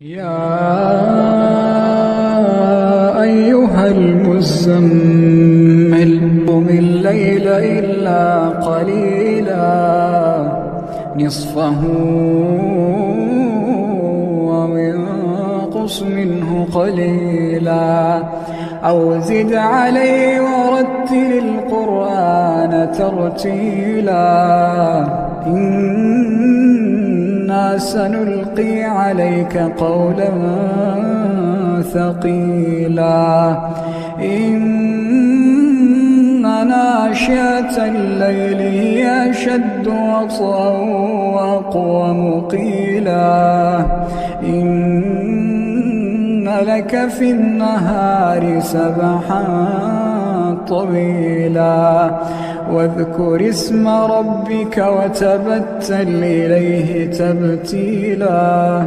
يا أيها المزمل قم الليل إلا قليلا نصفه أو انقص منه قليلا أو زد عليه ورتل القرآن ترتيلا إنا سنلقي عليك قولا ثقيلا إن ناشئة الليل هي أشد وطئا وأقوم قيلا إن لك في النهار سبحا طويلا واذكر اسم ربك وتبتل إليه تبتيلا